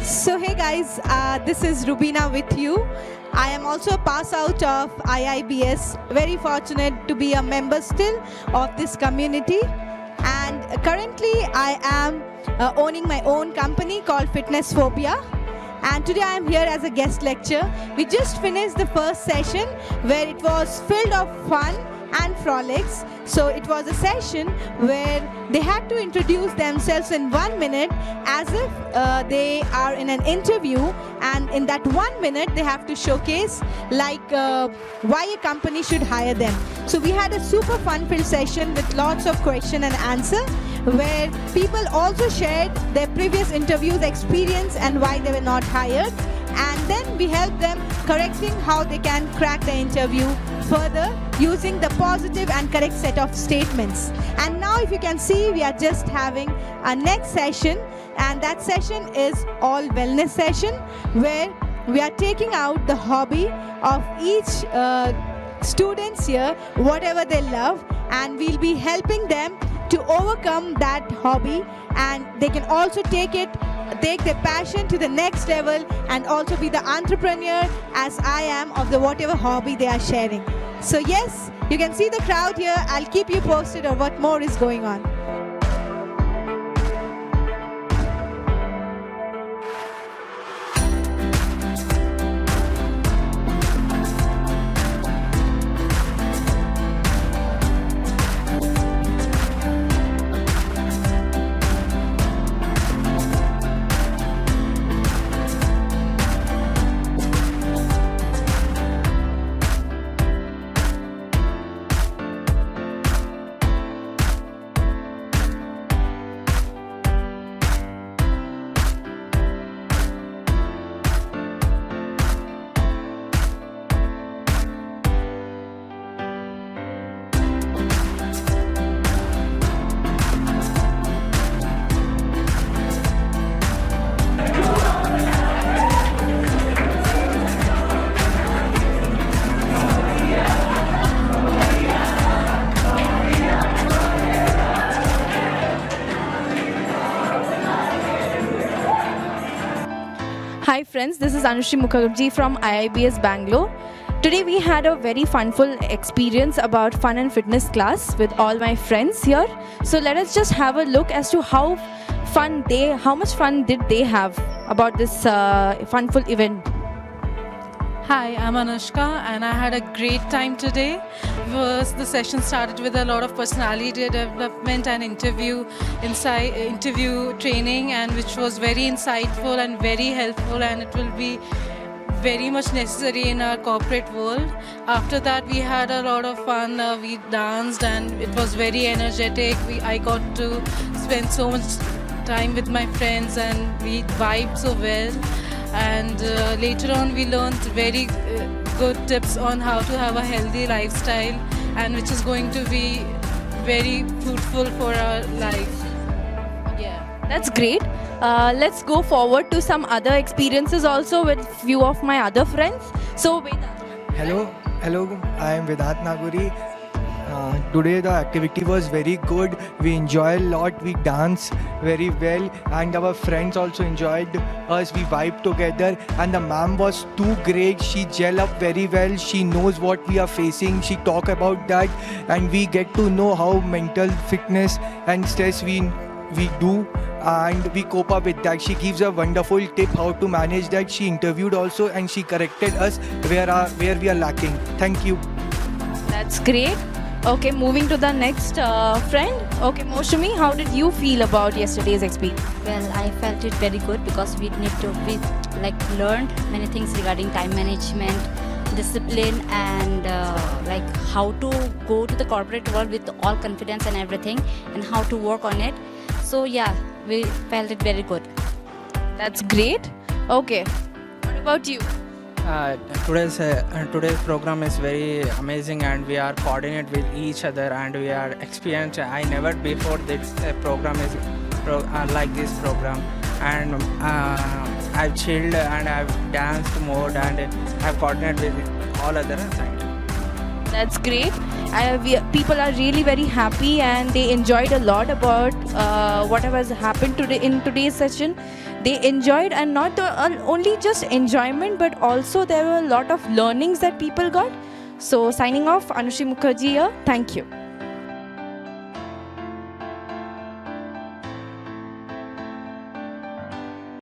So hey guys, this is Rubina with you. I am also a pass out of IIBS. Very fortunate to be a member still of this community. And currently I am owning my own company called Fitness Phobia. And today I am here as a guest lecturer. We just finished the first session where it was filled of fun and frolics. So it was a session where they had to introduce themselves in 1 minute as if they are in an interview, and in that 1 minute they have to showcase why a company should hire them. So we had a super fun-filled session with lots of question and answer, where people also shared their previous interviews experience and why they were not hired, and then we helped them correcting how they can crack the interview further using the positive and correct set of statements. And now if you can see, we are just having a next session, and that session is all wellness session, where we are taking out the hobby of each students here, whatever they love, and we'll be helping them to overcome that hobby, and they can also take their passion to the next level and also be the entrepreneur as I am of the whatever hobby they are sharing. So yes, you can see the crowd here. I'll keep you posted on what more is going on. Hi friends, this is Anushri Mukherjee from IIBS Bangalore. Today we had a very funful experience about fun and fitness class with all my friends here. So let us just have a look as to how much fun did they have about this funful event. Hi, I'm Anushka and I had a great time today. First, the session started with a lot of personality development and interview training, and which was very insightful and very helpful, and it will be very much necessary in our corporate world. After that, we had a lot of fun. We danced and it was very energetic. I got to spend so much time with my friends and we vibed so well. And later on we learned very good tips on how to have a healthy lifestyle, and which is going to be very fruitful for our life. Yeah, That's great. Let's go forward to some other experiences also with few of my other friends. So Vedant. Hello, I am Vedant Naguri. Today the activity was very good. We enjoyed a lot. We danced very well, and our friends also enjoyed us. We vibed together, and the ma'am was too great. She gel up very well. She knows what we are facing. She talk about that, and we get to know how mental fitness and stress we do, and we cope up with that. She gives a wonderful tip how to manage that. She interviewed also, and she corrected us where we are lacking. Thank you. That's great. Okay, moving to the next friend. Okay, Moshumi, how did you feel about yesterday's experience? Well, I felt it very good because we learned many things regarding time management, discipline, and how to go to the corporate world with all confidence and everything, and how to work on it. So yeah, we felt it very good. That's great. Okay, what about you? Today's program is very amazing, and we are coordinated with each other, and we are experienced. I never before this program is like this program, and I've chilled and I've danced more, and I've coordinated with all other assignments. That's great. People are really very happy and they enjoyed a lot about whatever has happened today in today's session. They enjoyed, and not only just enjoyment, but also there were a lot of learnings that people got. So signing off, Anushri Mukherjee here. Thank you.